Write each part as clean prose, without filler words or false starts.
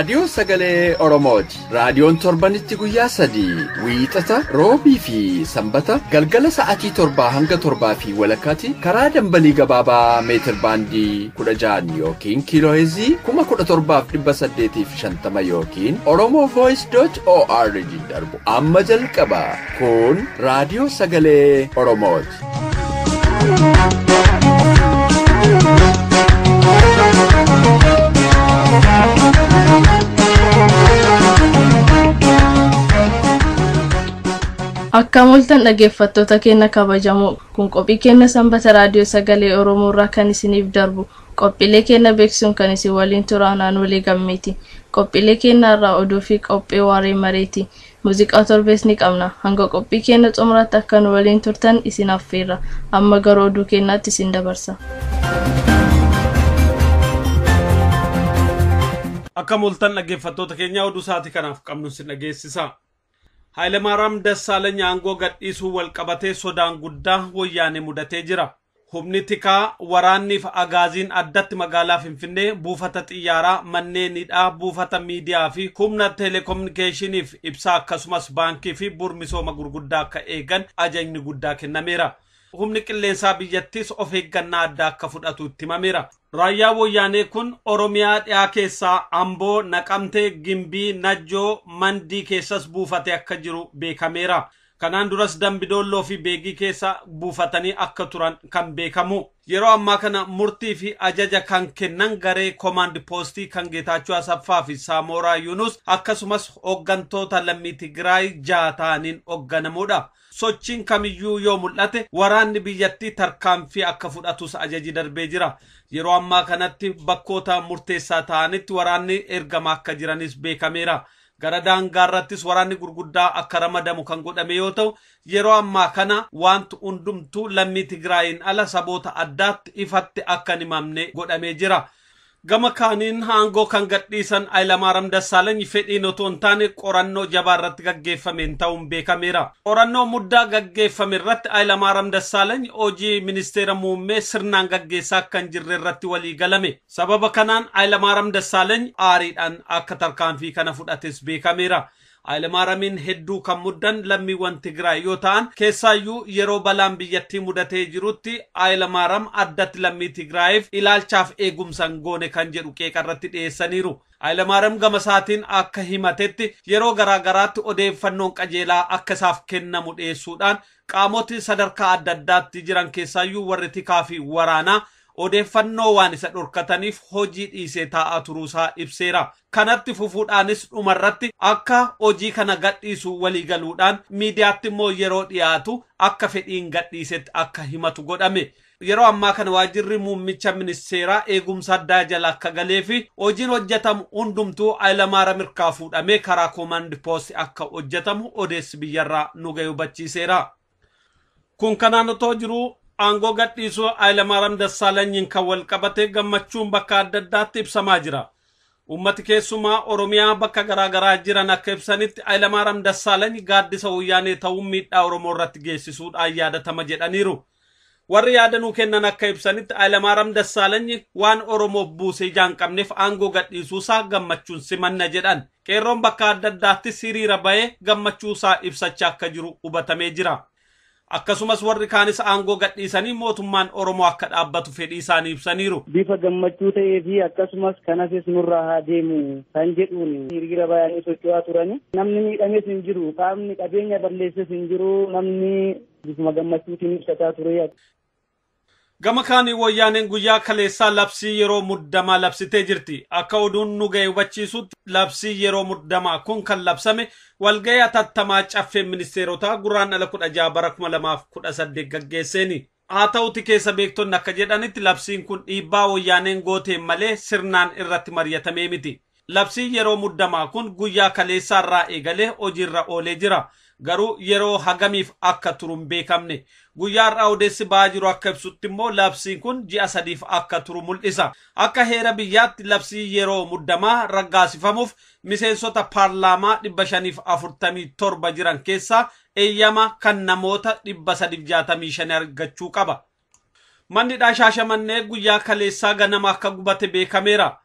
raadiyoo sagalee Oromooti. Raadiyoon torbanitti guyyaa 3 wiixata roobii fi sanbata galgala sa'aatii 7 hanga 7 fi walakkaatti karaa dambalii gabaabaa meetir baandii 16 yookiin kiilooheezii 17,850 yookiin oromovoice.org darbu amma jalqaba. Kun raadiyoo sagalee Oromooti. Akka mul'atan dhaggeeffattoota keenya kabajamoo kun qophii keenya sanbata raadiyoo sagalee Oromoo irraa kan isiniif darbu qophiilee keenya beeksisuun kan isin waliin turaan walii gammeeti. Qophiilee keenya irraa oduu fi qophii waaree mareeti. Muuziqaa torbees ni qabna. Hanga qophii keenya xumuraatti akka nu waliin turtan isin affeerra. Amma gara oduu keenyaatti isin dabarsa. Akka mul'atan dhaggeeffattoota keenya oduu sa'aatii kanaaf qabnu isin dhageessisa. Hayilemaariyaam Dassaalany aangoo gadhiisuu walqabatee sodaan guddaa wayyaanee mudatee jira. Humni tikaa waraanniif agaaziin addatti magaalaa Finfinnee buufata xiyyaaraa manneen hidhaa buufata miidiyaa fi humna telekominikeeshiniif ibsaa akkasumas baankii fi burmisooma gurguddaa akka eegan ajajni guddaa kennameera. Humni qilleensaa biyyattis of eeggannaa addaa akka fudhatu itti himameera. Raayyaa wayyaanee kun Oromiyaa dhiyaa keessaa Amboo, Naqamtee, Gimbii, Najjoo, Mandii keessas buufatee akka jiru beekameera. Kanaan duras Dambidolloo fi Beegii keessa buufatanii akka turan kan beekamu. Yeroo ammaa kana murtii fi ajaja kan kennan garee Command Postii kan Geetaachoo Asaffaa fi Saamoraa Yunus akkasumas hooggantoota lammii Tigraay 6 ta'aniin hoogganamuudha. Sochiin kamiyyuu yoo mul'ate waraanni biyyattii tarkaanfii akka fudhatus ajaji darbee jira. Yeroo ammaa kanatti bakkoota murteessaa ta'anitti waraanni ergama akka jiranis beekameera. Gara daangaarrattis waraanni gurguddaa akka ramadamu kan godhame yoo ta'u, yeroo ammaa kana wanti hundumtuu lammii Tigraayin ala saboota addaatti ifatti akka hin himamne godhamee jira. Gama kaaniin aangoo kan gadhiisan Hayilemaariyaam Dassaalany fedhiin otoo hin taane qorannoo jabaa irratti gaggeeffameen ta'uun beekameera. Qorannoo muddaa gaggeeffame irratti Hayilemaariyaam Dassaalany hojii ministeera muummee sirnaan gaggeessaa kan jirre irratti walii galame. Sababa kanaan Hayilemaariyaam Dassaalany aariidhaan akka tarkaanfii kana fudhates beekameera. Hayilemaariyaamiin hedduu kan muddan lammiiwwan Tigraay yoo ta'an keessaayyuu yeroo balaan biyyattii mudatee jirutti Hayilemaariyaam addatti lammii Tigraayiif ilaalchaaf eegumsan goone kan jedhu qeeqarratti dhiyeessaniiru. Hayilemaariyaam gama isaatiin akka himatetti yeroo garaagaraatti odeeffannoon qajeelaa akka isaaf kennamu dhiyeessuudhaan qaamoti sadarkaa adda addaatti jiran keessaayyuu warri tikaa fi waraanaa odeeffannoo waan isa dhorkataniif hojii dhiisee taa'aa turuusaa ibseera. Kanatti fufuudhaanis dhumarratti akka hojii kana gadhiisu waliigaluudhaan miidiyaatti immoo yeroo dhiyaatu akka fedhiin gadhiisetti akka himatu godhame. Yeroo ammaa kana waajjirri muummicha ministeeraa eegumsa addaa jala akka galee fi hojiin hojjetamu hundumtuu Hayilemaariyaam irraa fuudhamee karaa Command Post akka hojjetamu odeessi biyyarraa nu ga'e hubachiiseera. Kun kanaan otoo jiru aangoo gadhiisuu Hayilemaariyaam Dassaalanyiin kan walqabate gammachuun bakka adda addaatti ibsamaa jira. Ummati keessumaa Oromiyaa bakka garaagaraa jiran akka ibsanitti Hayilemaariyaam Dassaalany gaaddisa wayyaanee ta'uun miidhaa Oromoo irratti geessisuudhaan yaadatama jedhaniiru. Warri yaadanuu kennan akka ibsanitti Hayilemaariyaam Dassaalany waan Oromoof buusee ijaan qabneef aangoo gadhiisuusaa gammachuun simanna jedhan. Qeerroon bakka adda addaatti hiriira bahee gammachuusaa ibsachaa akka jiru hubatamee jira. Akkasumas warri kaanis aangoo gadhiisanii mootummaan Oromoo akka dhaabbatu fedhii isaanii ibsaniiru. Bifa gammachuu ta'ee fi akkasumas kanaafis nurraa haa deemu kan jedhuun hiriira bahanii socho'aa turani. Namni miidhames hin jiru, qaamni qabeenya balleesses hin jiru, namni bifuma gammachuutiin ibsataa ture. Gama kaanii wayyaaneen guyyaa kaleessaa labsii yeroo muddamaa labsitee jirti. Akka oduun nu ga'e hubachiisutti labsii yeroo muddamaa kun kan labsame walga'ii hatattamaa caffee ministeerotaa guraandhala 16 bara 2018 gaggeesseeni. Haa ta'uti keessa beektonni akka jedhanitti labsiin kun dhiibbaa wayyaaneen gooteen malee sirnaan irratti mari'atamee miti. Labsii yeroo muddamaa kun guyyaa kaleessaa irraa eegalee hojiirra oolee jira. Garuu yeroo hagamiif akka turun beekamne. Guyyaa irraa odeessi ba'aa jiru akka ibsutti immoo labsiin kun ji'a 3f akka turu mul'isa. Akka heera biyyaatti labsii yeroo muddamaa raggaasifamuuf miseensota paarlaamaa 547 jiran keessaa eeyyama kan namoota 365 argachuu qaba. Manni Shaashamannee guyyaa kaleessaa ganama akka gubate beekameera.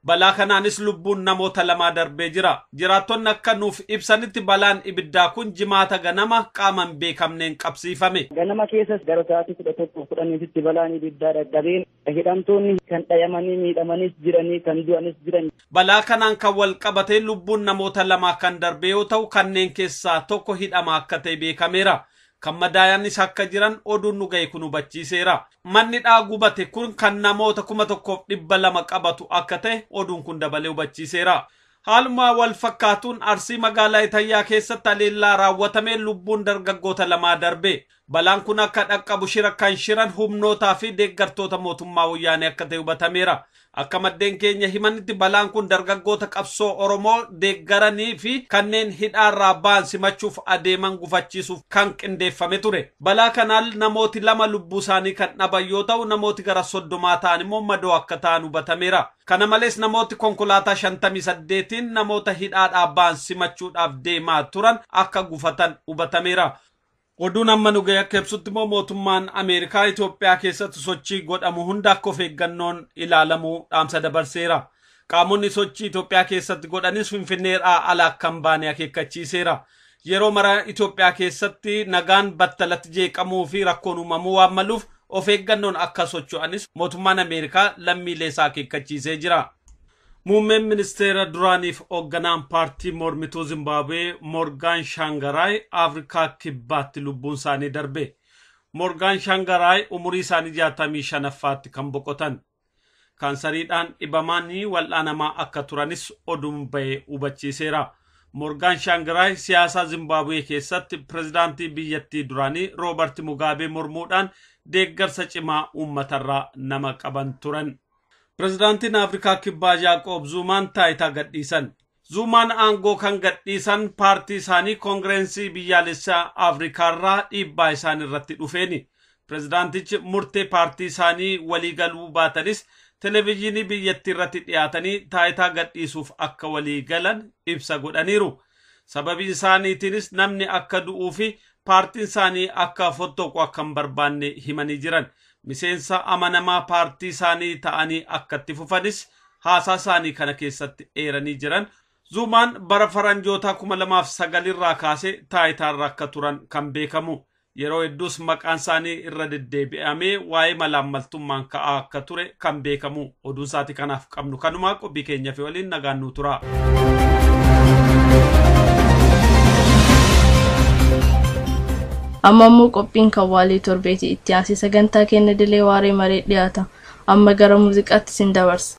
balaa kanaanis lubbuun namoota lamaa darbee jira. Jiraattonni akka nuuf ibsanitti balaan ibiddaa kun jimaata ganama qaaman beekamneen qabsiifame. Ganama keessas gara sa'aatii 11:10 balaan ibiddaa dhaqqabeen hidhamtoonni kan dhayamanii miidhamanis jiranii kan du'anis jiran. Balaa kanaan kan wal qabatee lubbuun namoota lamaa kan darbee yoo ta'u kanneen keessaa tokko hidhama akka ta'e beekameera. Kan madaayanis akka jiran oduun nu ga'e kun hubachiiseera. Manni gubate kun kan namoota 1,200 qabatu akka ta'e oduun kun dabalee hubachiiseera. Haaluma wal fakkaatuun Arsii magaalaa Itayyaa keessatti haleellaa raawwatamee lubbuun dargaggoota lamaa darbe. Balaan kun akka dhaqqabu shira kan shiran humnootaa fi deeggartoota mootummaa wayyaanee akka ta'e hubatameera. Akka maddeen keenya himanitti balaan kun dargaggoota qabsoo Oromoo deeggaranii fi kanneen hidhaarraa ba'an simachuuf adeeman gufachiisuuf kan qindeeffame ture. Balaa kanaan namooti 2 lubbuu isaanii kan dhaban yoo ta'u namooti gara 30 ta'an immoo madoo akka ta'an hubatameera. Kana malees namooti konkolaataa 58 namoota hidhaadhaa ba'an simachuudhaaf deemaa turan akka gufatan hubatameera. Oduun amma nu ga'e akka ibsutti immoo mootummaan Ameerikaa Itoophiyaa keessatti sochii godhamu hunda akka of eeggannoon ilaalamuu dhaamsa dabarseera. Qaamonni sochii Itoophiyaa keessatti godhanis Finfinneedhaa ala akka hin baane akeekkachiiseera. Yeroo mara Itoophiyaa keessatti nagaan battalatti jeeqamuu fi rakkoon uumamuu waan maluuf of eeggannoon akka socho'anis mootummaan Ameerikaa lammiilee isaa akeekkachiisee jira. Muummeen ministeera duraaniif hoogganaan paartii mormituu Zimbabwee Morgan Shangarai Afrikaa kibbaatti lubbuun isaanii darbe. Morgan Shangarai umurii isaanii 65ffaatti kan boqotan. Kaansariidhaan dhibamanii wal'aanamaa akka turanis oduun ba'ee hubachiiseera. Morgan Shangarai siyaasa Zimbabwee keessatti pirezidaantii biyyattii duraanii Robert Mugabe mormuudhaan deeggarsa cimaa uummatarraa nama qaban turan. Pirezidaantiin Afrikaa kibbaa Jaaqoob Zuumaan taayitaa gadhiisan. Zuumaan aangoo kan gadhiisan paartii isaanii koongireensii biyyaalessaa Afrikaarraa dhiibbaa isaan irratti dhufeeni. Pirezidaantichi murtee paartii isaanii waliigaluu baatanis televezyiinii biyyattii irratti dhiyaatanii taayitaa gadhiisuuf akka waliigalan ibsa godhaniiru. Sababii isaaniitiinis namni akka du'uu fi paartiin isaanii akka fottoqu akka hin barbaanne himanii jiran. Miseensa amanamaa paartii isaanii ta'anii akka itti fufanis haasaa isaanii kana keessatti eeranii jiran. Zuumaan bara faranjoota 2009 irraa kaasee taayitaarra akka turan kan beekamu. Yeroo hedduus maqaan isaanii irra deddeebi'amee waa'ee malaammaltummaan ka'aa akka ture kan beekamu. Oduun isaatii kanaaf qabnu kanumaa qophii keenya fi waliin nagaan nu tura. Amma immoo qophiin kan waalii torbeeti itti aansi sagantaa keenya dilee waaree maree dhiyaata. Amma gara muuziqaatti sin dabarsa.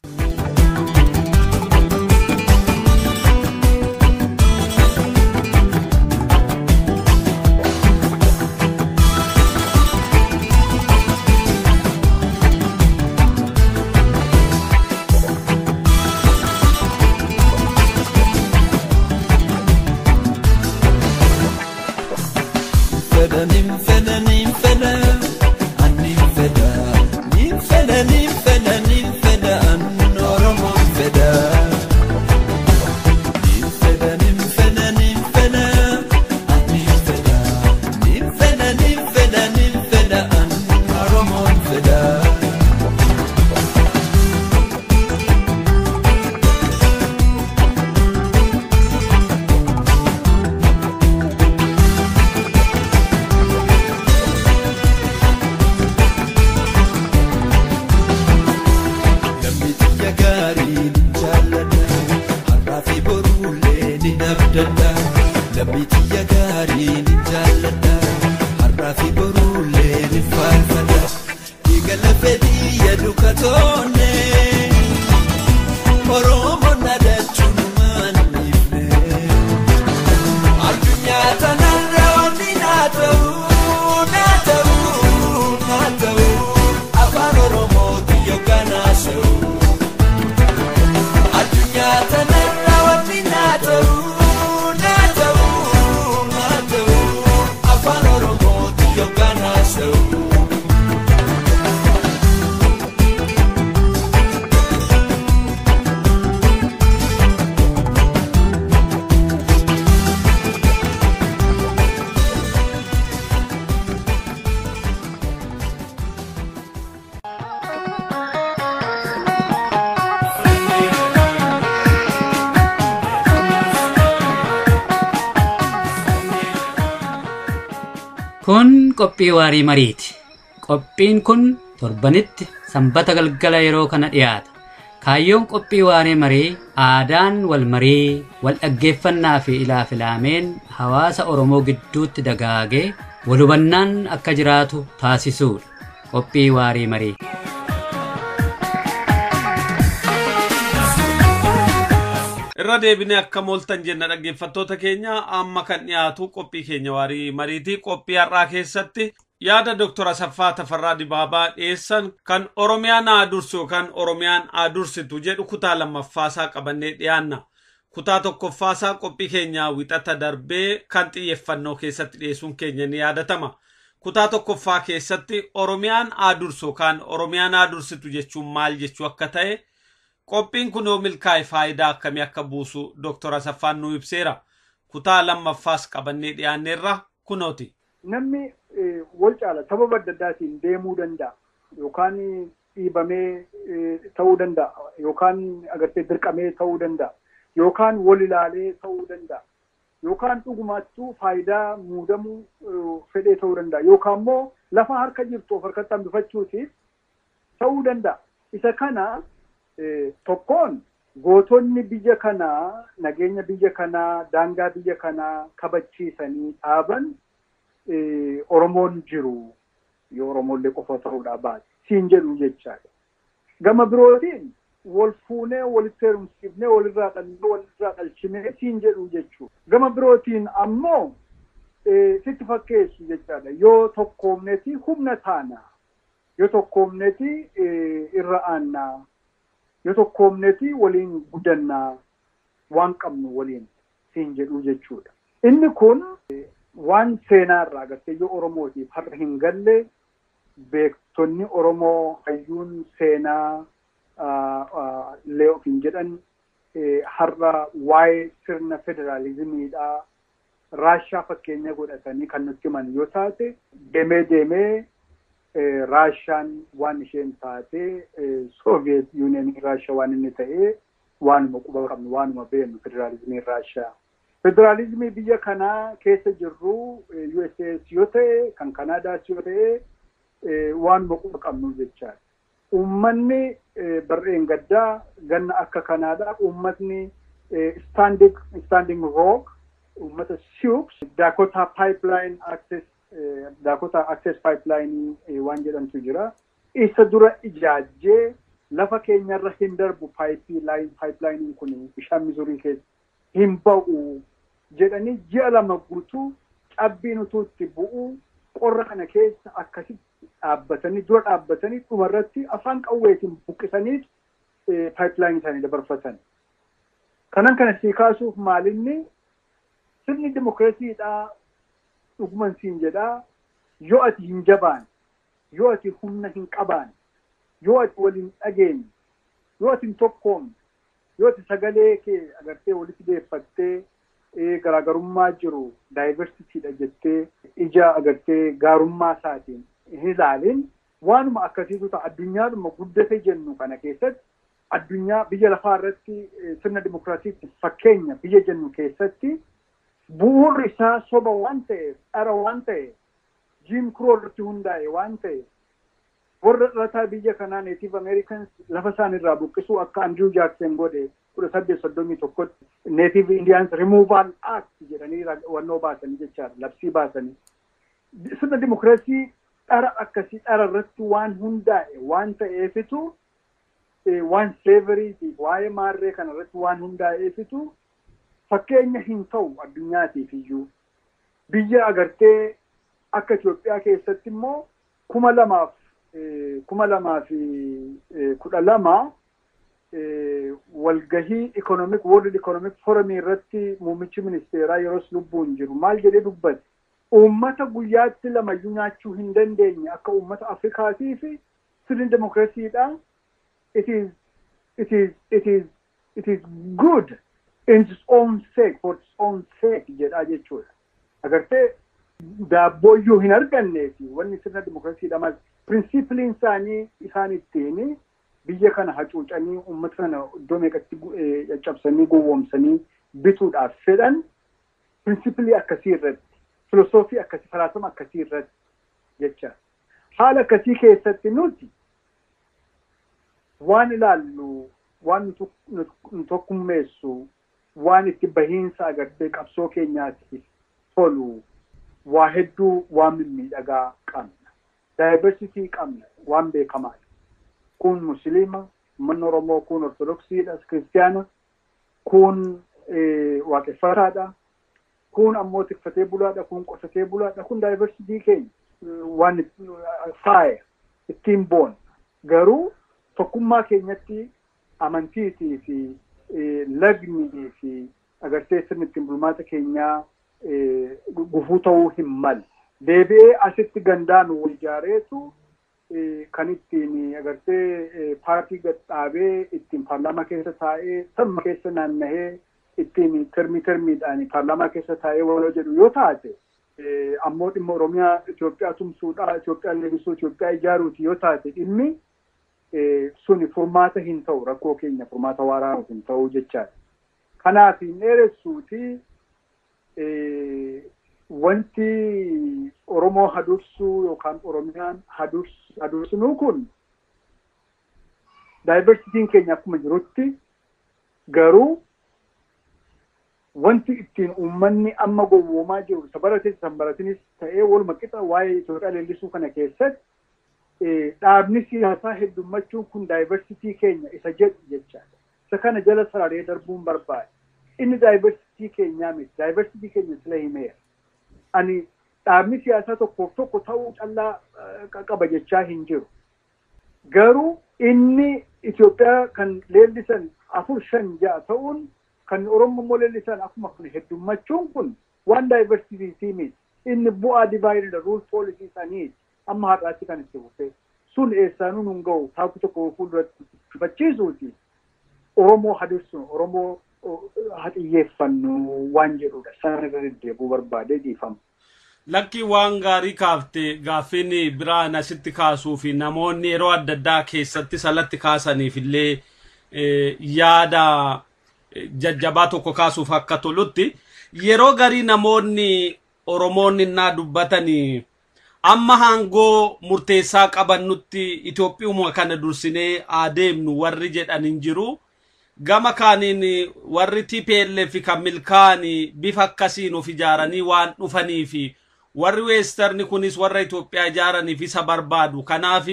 Kun qophii waarii mariiti. Qophiin kun torbanitti sanbata galgala yeroo kana dhiyaata. Kaayyoon qophii waarii marii aadaan wal marii, wal dhaggeeffannaa fi ilaafilaameen hawaasa Oromoo gidduutti dagaagee wal hubannaan akka jiraatu taasisuudha. Qophii waarii marii. Irra deebinee akka mooltan jenna dhaggeeffattoota keenya amma kan dhiyaatu qophii keenya waarii mariitii. Qophii har'aa keessatti yaada Dr. Asaffaa Tafarraa Dibaabaa dhiyeessan kan Oromiyaan haa dursu yookaan Oromiyaan haa dursitu jedhu kutaa lammaffaasaa qabannee dhiyaanna. Kutaa tokkoffaasaa qophii keenya wixata darbee kan xiyyeeffannoo keessatti dhiyeessuun keenya ni yaadatama. Kutaa tokkoffaa keessatti Oromiyaan haa dursu yookaan Oromiyaan haa dursitu jechuun maal jechuu akka ta'e qophiin kun yoo milkaa'e faayidaa akkamii akka buusu Dr. Asaffaan nu ibseera. Kutaa lammaffaas qabannee dhiyaanneerra kunooti. Namni wal caala sababa adda addaatiin deemuu danda'a yookaan dhiibamee ta'uu danda'a yookaan agartee dirqamee ta'uu danda'a yookaan wal ilaalee ta'uu danda'a yookaan dhugumaattuu faayidaa muudamuu fedhee ta'uu danda'a yookaan immoo lafa harka jirtu of harkatti hambifachuutiif ta'uu danda'a. Isa kana tokkoon gootonni biyya kanaa nageenya biyya kanaa daangaa biyya kanaa kabachiisanii dhaaban Oromoon jiru yoo Oromollee qofa ta'uudha baate siin jedhu jechaadha. Gama birootiin wal fuunee walitti heerumsiifnee walirraa dhalchinee siin jedhu jechuudha. Gama birootiin ammoo sitti fakkeessu jechaadha. Yoo tokkoomneeti humna taana yoo tokkoomneeti irra aannaa yoo tokkoomneeti waliin guddannaa waan qabnu waliin siin jedhu jechuudha. Inni kun waan seenaarraa agartee yoo Oromootiif har'a hin galle beektonni Oromoo hayyuun seenaa lee'ofiin jedhan har'a waa'ee sirna federaalizimiidhaa Raashaa fakkeenya godhatanii kan nutti himan yoo taate deemee Raashaan waan isheen taate Soviet Union Raashaa waan inni ta'e waanuma quba qabnu waanuma beeknu federaalizimiin Raashaa. Federalizimii biyya kanaa keessa jirru USS yoo ta'e kan Kanaadaas yoo ta'e waanuma quba qabnu jechaadha. Uummanni barreen gaddaa ganna akka Kanaadaa uummatni standing rock uummata Sioux Dakota pipeline access pipeline waan jedhamtu jira. Isa dura ijaajjee lafa keenyarra hin darbu pipeline kun bishaan Missouri keessa hin ba'u jedhanii ji'a lama guutuu cabbiin utuutti bu'u qorra kana keessa akkasitti dhaabbatanii dura dhaabbatanii dhumarratti afaan qawweetiin buqqisanii pipeline isaanii dabarfatan. Kanan kana sii kaasuuf maalinni sirni dimokiraasiidhaa dhuguman siin jedhaa yoo ati hin jabaan yoo ati humna hin qabaan yoo ati waliin dhageenye yoo ati hin tokkoomne yoo ati sagalee kee agartee walitti deeffattee garaagarummaa jiru daayiversitiidha jettee ija agartee gaarummaa isaatiin hin ilaalin waanuma akkasiitu ta'a. Addunyaadhuma guddate jennu kana keessatti addunyaa biyya lafaa irratti sirna dimokiraasiitti fakkeenya biyya jennu keessatti bu'uurri isaa soba waan ta'eef dhara waan ta'eef Jim Crow irratti hundaa'e waan ta'eef warra dhalataa biyya kanaa Native Americans lafa isaan irraa buqqisuu akka Andrew Jackson godhe 1831 Native Indians Removal Act jedhanii wannoo baasanii jechaadha labsii baasanii. Sirna dimokiraasii dhara akkasii dhara irratti waan hundaa'e waan ta'eefitu waan slavery waa'ee maarree kana irratti waan hundaa'eefitu fakkeenya hin ta'u addunyaatiif iyyuu. Biyya agartee akka Itoophiyaa keessatti immoo 2012 walgahii World Economic Forum irratti muummichi ministeeraa yeroos lubbuun jiru maal jedhee dubbate uummata guyyaatti lamayyuu nyaachuu hin dandeenye akka uummata Afrikaatii fi sirni dimokiraasiidhaan it is good in its own sake for its own sake jedhaa jechuudha. Agartee daabbooyyuu hin arganneefi wanni sirna dimokiraasiidha maal prinsiipiliin isaanii isaan ittiin biyya kana hacuucanii uummata kana iddoo meeqatti caccabsanii gowwoomsanii bituudhaaf fedhan prinsiipilii akkasii irratti filosoofii akkasii falaasama akkasii irratti jecha. Haala akkasii keessatti nuti waan ilaallu waan nu tokkummeessu waan itti bahiinsa agartee qabsoo keenyaatiif tolu waa hedduu waan mimmiidhagaa qabna. Diversity qabna waan beekamaadha. Kun musliima, uummanni Oromoo kun ortodoksiidha, kiristaana, kun waaqeffataadha, kun ammoo tikfatee bulaadha, kun qotee bulaadha, kun diversity keenya waan faaya ittiin boon. Garuu tokkummaa keenyatti amantiitii fi lagnii fi agartee sirni ittiin bulmaata keenyaa gufuu ta'uu hin malle. Deebi'ee asitti gandaan wal ijaareetu kan ittiin agartee paartii gadhaabee ittiin paarlaamaa keessa taa'ee sabma keessa naannahee ittiin termiidhaan paarlaamaa keessa taa'ee waloo jedhu yoo taate ammoo dhimma Oromiyaa Itoophiyaa tumsuudhaa, Itoophiyaa leellisuu, Itoophiyaa ijaaruuti yoo taate dhimmi suni furmaata hin ta'u, rakkoo keenya furmaata waaraa hin ta'u jechaadha. Kanaaf hin dheeressuuti wanti Oromoo hadursuu yookaan Oromiyaan hadursinuu kun diversitiin keenya akkuma jirutti garuu wanti ittiin uummanni amma gowwoomaa jiru sabaratis sanbaratinis ta'ee waluma qixa waa'ee Itoophiyaa leellisuu kana keessatti dhaabni siyaasaa heddummachuun kun diversitii keenya isa jedhu jechaadha. Isa kana jala sararee darbuun barbaade. Inni diversitii keenyaa miti. Diversitii keenya sila himeera. Ani dhaabni siyaasaa tokko ta'uu callaa qaba jechaa hin jiru. Garuu inni Itoophiyaa kan leellisan 4-5 ta'uun kan Oromoo leellisan akkuma kun heddummachuun kun waan diversitii miti. Inni bu'aa divide the rule policy saniiti. Amma har'aatti kan itti fufee sun eessaanuu nun ga'u taakuu tokko fuulduratti hubachiisuuti Oromoo hadursu Oromoo xiyyeeffannu waan jedhudha. Sana irra deddeebi'uu barbaadee dhiifama. Lakkii waan gaarii kaafte gaaffiin biraan asitti kaasuu fi namoonni yeroo adda addaa keessatti salatti kaasaniif illee yaada jajjabaa tokko kaasuuf akka tolutti yeroo garii namoonni Oromoonni naa dubbatanii amma hangoo murteessaa qabannutti Itoophiyaa kana dursinee adeemnu warri jedhan hin jiru. Gama kaaniin warri TPLF kan milkaa'anii bifa akkasiin of ijaaranii waan dhufanii fi warri weestarni kunis warra Itoophiyaa ijaaraniif isa barbaadu. Kanaaf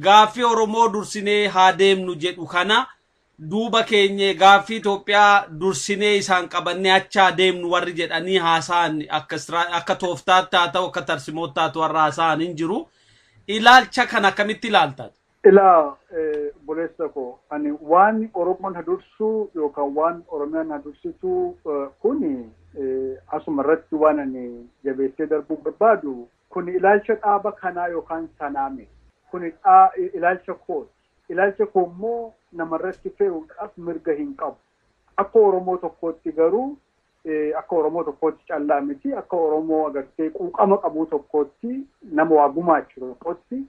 gaaffii Oromoo dursinee haa deemnu jedhu kana duuba keenya gaaffii Itoophiyaa dursinee isaan qabannee achaa deemnu warri jedhanii haasa'an akka tooftaatti haa ta'u akka tarsimoottaatti warra haasa'an hin jiru. Ilaalcha kana akkamitti ilaaltan? Ilaa boleessa koo ani waan Oromoon hadursuu yookaan waan Oromiyaan hadursitu kuni asuma irratti waan ani jabeessee darbuu barbaadu kun ilaalcha dhaaba kanaa yookaan sanaame kun ilaalcha kooti. Ilaalcha koo immoo namarratti fe'uudhaaf mirga hin qabu. Akka Oromoo tokkootti garuu akka Oromoo tokkootti callaa miti akka Oromoo agartee quuqama qabu tokkootti nama waa gumaachu tokkootti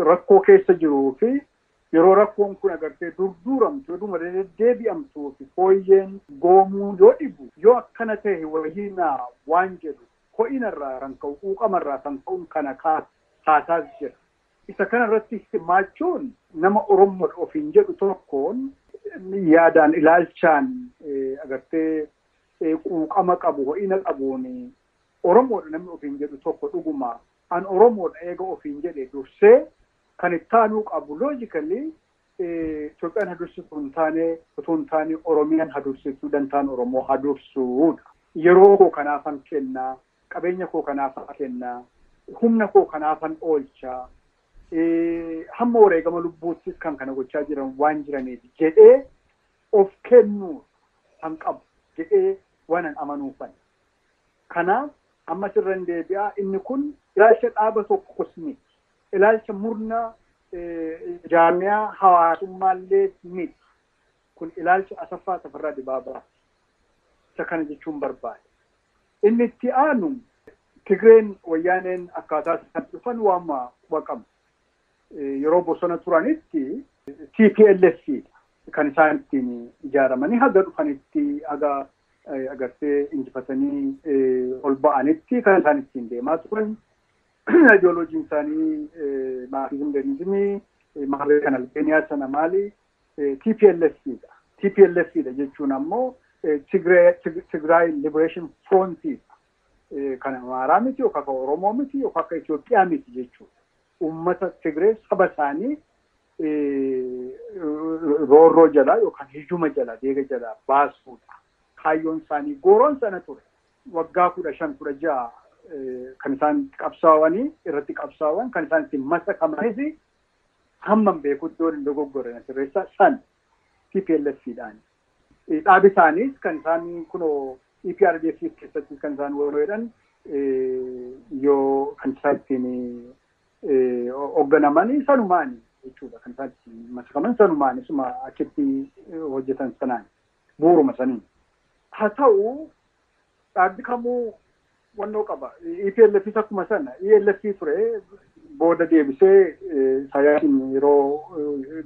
rakkoo keessa jiruu fi yeroo rakkoon kun agartee durduuramtu yooduma deebi'amtuu fi fooyyeen goomuu yoo dhibu yoo akkana ta'e wahiinaa waan jedhu ho'inarraa kan ka'u quuqamarraa kan ka'uun kana kaasaas jira. Isa kana irratti hirmaachuun nama Oromoo ofiin jedhu tokkoon yaadaan ilaalchaan agartee quuqama qabu ho'ina qabuun Oromoodha namni ofiin jedhu tokko dhuguma an Oromoodha eega ofiin jedhe dursee kan ittaanuu qabu loojikali Itoophiyaan hadursitu hin taane Oromiyaan hadursitu dantaan Oromoo hadursuudha. Yeroo koo kanaafan kennaa, qabeenya koo kanaafan kennaa, humna koo kanaafan oolchaa, hamma wareegama lubbuuttis kan kana gochaa jiran waan jiraniif jedhee of kennuu kan qabu jedhee waan an amanuufan. Kanaaf amma sirran deebi'aa inni kun ilaalcha dhaaba tokkos miti. Ilaalcha murna jaamiyaa hawaasummaallee miti. Kun ilaalcha Asaffaa Tafarraa Dibaabaa. Isa kana jechuun barbaade. Inni itti aanu Tigreen wayyaaneen akkaataa isaan dhufan waamma waqamu. Yeroo bosona turanitti TPLF kan isaan ittiin ijaaramanii haga dhufanitti haga agartee injifatanii ol ba'anitti kan isaan ittiin deemaa turan. Ideoloojiin isaanii maarkizim leninizimii maarree kan Albeeniyaa sana maali TPLF-dha. TPLF-dha jechuun ammoo Tigray Liberation Front-dha. Kan Amaaraa miti yookaan kan Oromoo miti yookaan kan Itoophiyaa miti jechuudha. Uummata Tigree saba isaanii roorroo jalaa yookaan hijuma jalaa deega jalaa baasuudha. Kaayyoon isaanii gooroon sana ture. Waggaa 15-16 kan isaan qabsaawanii irratti qabsaawan kan isaan ittiin masakamanis hammam beekutti yoo dogoggoreen asirreessa san TPLF-dhaan. Dhaabi isaaniis kan isaan kunoo EPRDF keessatti kan isaan waloodhaan yoo kan isaan ittiin hoogganamanii sanumaani jechuudha. Kan isaan ittiin masakaman sanumaani suma achitti hojjetan sanaan bu'uuruma saniin. Haa ta'u dhaabbi kamuu wannoo qaba. EPLF akkuma sana ELF ture booda deebisee Isaayyaasiin yeroo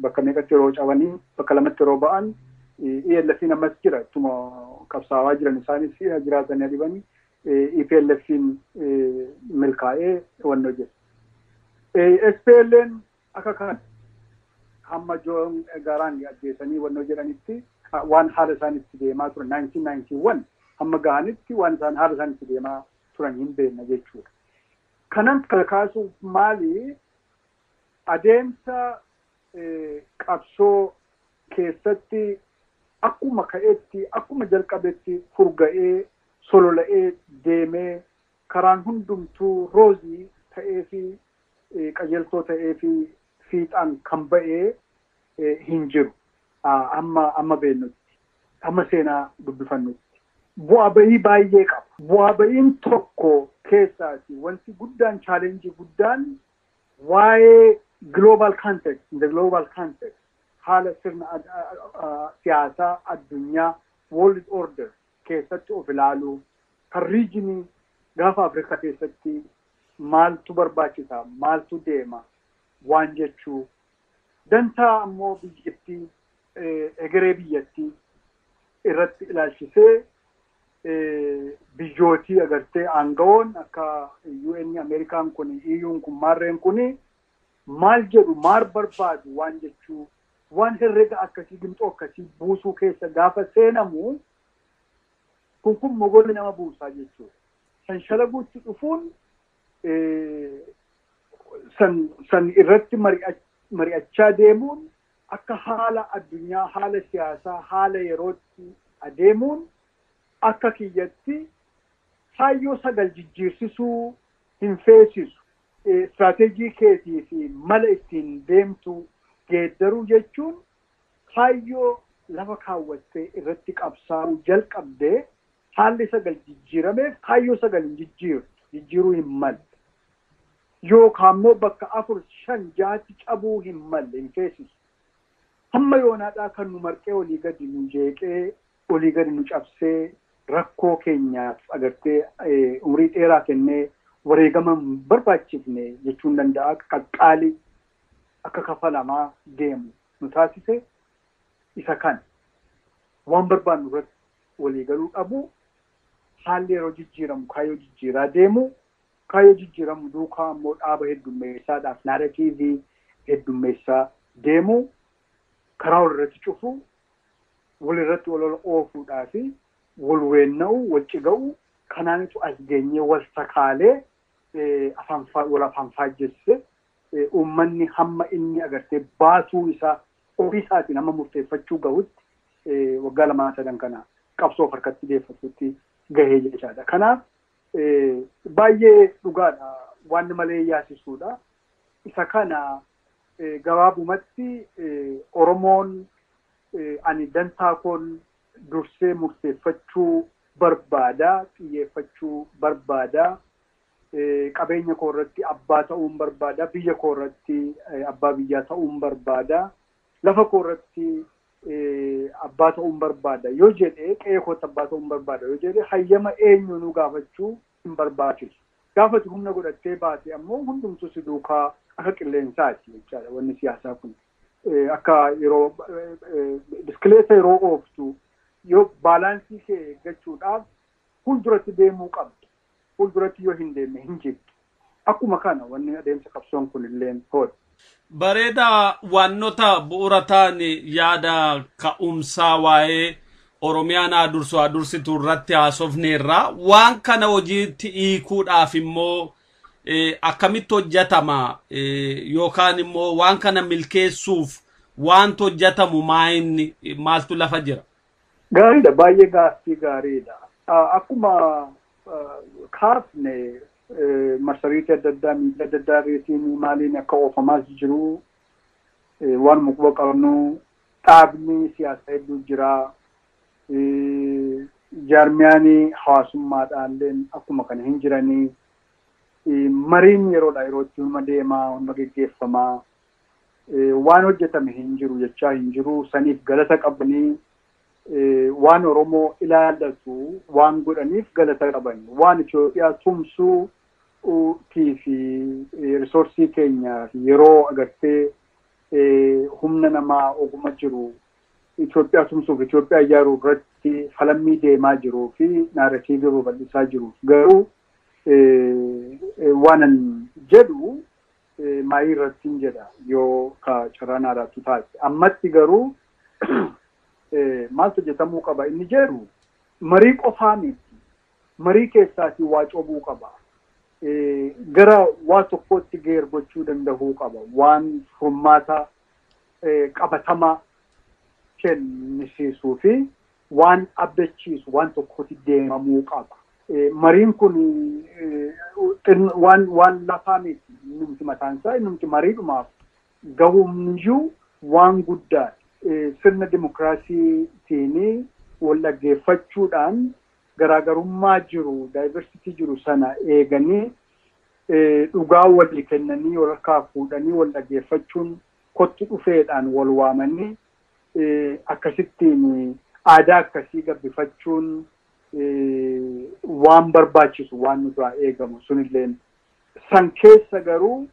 bakka meeqatti yeroo cabanii bakka lamatti yeroo ba'an ELF ammas jira. Ittuma qabsaawaa jiran isaanis jiraatanii adibanii EPLF milkaa'ee wannoo jira. SPLN akka kan hamma Joon Garang ajjeesanii wannoo jedhanitti waan haala isaanitti deemaa turan 1991 hamma gahanitti waan isaan haala isaanitti deemaa turan hin beekna jechuudha. Kanan kaasuuf maali adeemsa qabsoo keessatti akkuma ka'eetti akkuma jalqabeetti furga'ee solola'ee deemee karaan hundumtuu roozii ta'ee fi qajeeltoo ta'ee fi fiixaan kan ba'ee hin jiru. Amma beennutti amma seenaa dubbifannutti. Bu'aa ba'ii baay'ee qaba. Bu'aa ba'iin tokko keessaati wanti guddaan chaalenjii guddaan waa'ee global context, the global context haala sirna siyaasaa addunyaa world order keessatti of ilaaluu kan riijinii gaafa Afrikaa keessatti maaltu barbaachisa maaltu deema waan jechuu dantaa ammoo biyyattii egeree biyyattii irratti ilaalchisee biyyootii agartee aangawoon akka UN Ameerikaan kun EU'n kun maarreen kun maal jedhu maal barbaadu waan jechuu waan herrega akkasii gimxoo akkasii buusuu keessa gaafa seenamu kun mogolli nama buusaa jechuudha. San shalaguutti dhufuun san irratti mari'achaa deemuun akka haala addunyaa haala siyaasaa haala yerootti adeemuun akka kiyyatti kaayyoo sagal jijjiirsisuu hin feesisu. Istiraatejii keetii fi mala ittiin deemtu geeddaruu jechuun kaayyoo lafa kaawwattee irratti qabsaa'uu jalqabdee haalli sagal jijjiirameef kaayyoo sagal hin jijjiiruu hin malle. Yookaan immoo bakka 4-5-6 cabuu hin malle hin feesisu. Hamma yoonaadhaa kan nu marqee olii gadi nu jeeqee olii gadi nu cabsee rakkoo keenyaaf agartee umrii dheeraa kennee wareegama barbaachifne jechuun danda'a qaqqaalii akka kafalamaa deemu nu taasise isa kan waan barbaannu irratti walii galuu dhabu haalli yeroo jijjiiramu kaayyoo jijjiiraa deemu kaayyoo jijjiiramu duukaa immoo dhaaba heddummeessaadhaaf naaratiivii heddummeessaa deemu karaa walirratti cufu walirratti wal oofuudhaa fi wal weenna'u wal ciga'u kanaanitu as geenyee wal sakaalee wal afaan faajjesse uummanni hamma inni agartee baasuu isaa ofii isaatiin hamma murteeffachuu gahutti waggaa 2-3 kana qabsoo harkatti deeffatutti gahee jechaadha. Kanaaf baay'ee dhugaadha waan malee yaasisuudha. Isa kana gabaabumatti Oromoon ani dantaa koon dursee murteeffachuu barbaada, xiyyeeffachuu barbaada, qabeenya koo irratti abbaa ta'uun barbaada, biyya koo irratti abbaa biyyaa ta'uun barbaada, lafa koo irratti abbaa ta'uun barbaada yoo jedhee qe'ee kootti abbaa ta'uun barbaada yoo jedhee hayyama eenyuunuu gaafachuu hin barbaachisu. Gaafati humna godhattee baate ammoo hundumtuu si duukaa akka qilleensaati jechaadha wanni siyaasaa kun. Akka yeroo biskileeta yeroo ooftu yoo baalaansii kee eeggachuudhaaf fuulduratti deemuu qabdu. Fuulduratti yoo hin deemne hin jirtu. Akkuma kana wanni adeemsa qabsoon kun illee hoodha. Bareeda waannota bu'uura ta'an yaada ka'umsaa waa'ee Oromiyaan adursitu irratti haasofneerra waan kana hojiitti hiikuudhaaf immoo akkamitti hojjetama yookaan immoo waan kana milkeessuuf waanti hojjetamu maaltu lafa jira? Gaariidha, baay'ee gaaffii gaariidha. Akkuma kaafne marsariitii adda addaa miidiyaa adda addaa irratti maaliin akka oofamaa jiru waan muka qabnu dhaabni siyaasaa hedduu jira. Jaarmiyaanii hawaasummaadhaan akkuma kana hin jiranii mariin yeroodha yerootti hunda deemaa hunda geggeeffamaa waan hojjetame hin jiru jechaa hin jiru saniif galata qabanii waan Oromoo ilaallatu waan godhaniif galata qabanii waan Itoophiyaa tumsuu fi risoorsii keenya yeroo agartee humna namaa ogummaa jiru Itoophiyaa tumsuuf Itoophiyaa ijaaruu irratti falammii deemaa jiruu fi naaratiivii babal'isaa jiru garuu waanan jedhu maayii irratti hin jedha yoo ka carraanaadhaatu taate ammatti garuu maaltu hojjetamuu qaba inni jedhu marii qofaa miti marii keessaatii waa cobuu qaba gara waa tokkotti geergochuu danda'uu qaba waan furmaata qabatamaa kennisiisuu fi waan abdachiisu waan tokkotti deemamuu qaba. Mariin kun waan lafaa miti numti mataansaa numti mariidhumaaf gahumniyyuu waan guddaa sirna dimokiraasiitiin wal dhaggeeffachuudhaan garaagarummaa jiru daayiversitii jiru sana eeganii dhugaa walii kennanii wal harkaa fuudhanii wal dhaggeeffachuun kotti dhufeedhaan wal waamanii akkasittiin aadaa akkasii gabbifachuun waan barbaachisu waan nuti eegamu sunilleen san keessa garuu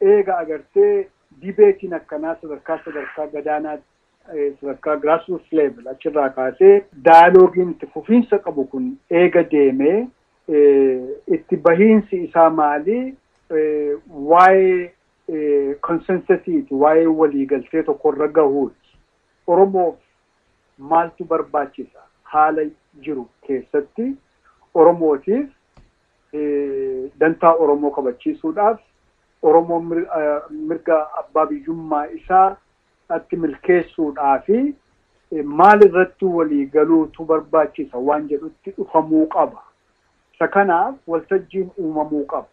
eega agartee dibeetiin akkanaa sadarkaa gadaanaa sadarkaa grassroots level achirraa kaasee daayiloogiin itti fufiinsa qabu kun eega deemee itti bahiinsi isaa maali waa'ee consensusiiti waa'ee waliigaltee tokkorra gahuuti Oromoof maaltu barbaachisa haala jiru keessatti Oromootiif dantaa Oromoo kabachiisuudhaaf Oromoo mirga abbaa biyyummaa isaa atti milkeessuudhaaf maal irratti walii galuutu barbaachisa waan jedhutti dhufamuu qaba. Isa kanaaf waltajjiin uumamuu qaba.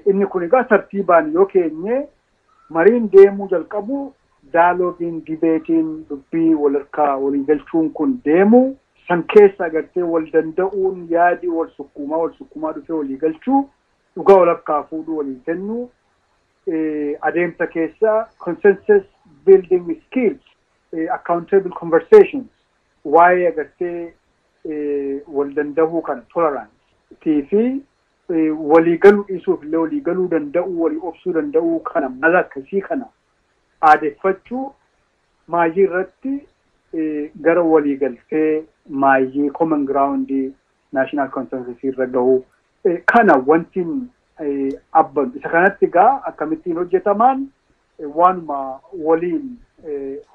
Inni kun egaa tartiibaan yoo keenye mariin deemuu jalqabu dialoogiin dibeetiin dubbii wal harkaa walii galchuun kun deemu san keessa agartee wal danda'uun yaadi wal sukkuumaa dhufee walii galchuu dhugaa wal harkaa fuudhuu walii kennuu adeemsa keessa consensus building skills accountable conversations waa'ee agartee wal danda'uu kana tolerance fi walii galuu dhiisuuf illee walii galuu danda'uu walii obsuu danda'uu kana mala akkasii kana aadeffachuu maayii irratti gara walii galtee maayii common ground national consensus irra gahuu kana wantiin abban isa kanatti gaa akkamittiin hojjetamaan waanuma waliin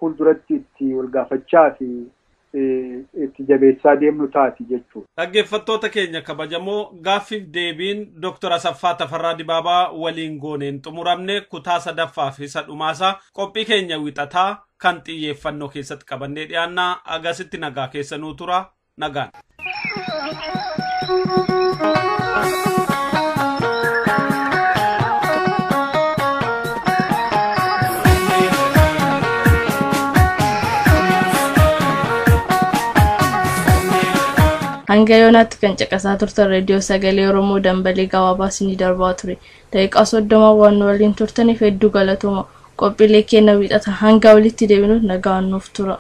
fuulduratti itti wal gaafachaa fi itti jabeessaa deemnu taati jechuudha. Dhaggeeffattoota keenya kabajamoo gaaffiif deebiin Dr. Asaffaa Tafarraa Dibaabaa waliin gooneen xumuramne kutaa sadaffaa fi isa dhumaasaa qophii keenya wixataa kan xiyyeeffannoo keessatti qabannee dhiyaannaa agasitti nagaa keessanuu tura nagaan. hanga yoonaatti kan caqasaa turtan reediyoo sagalee Oromoo dambalii gabaabaa isinii darbaa ture. Daqiiqaa 30 waan waliin turtaniif hedduu galatooma. Qophiilee keenya wixata hanga walitti deebinu nagaan nuuf tura.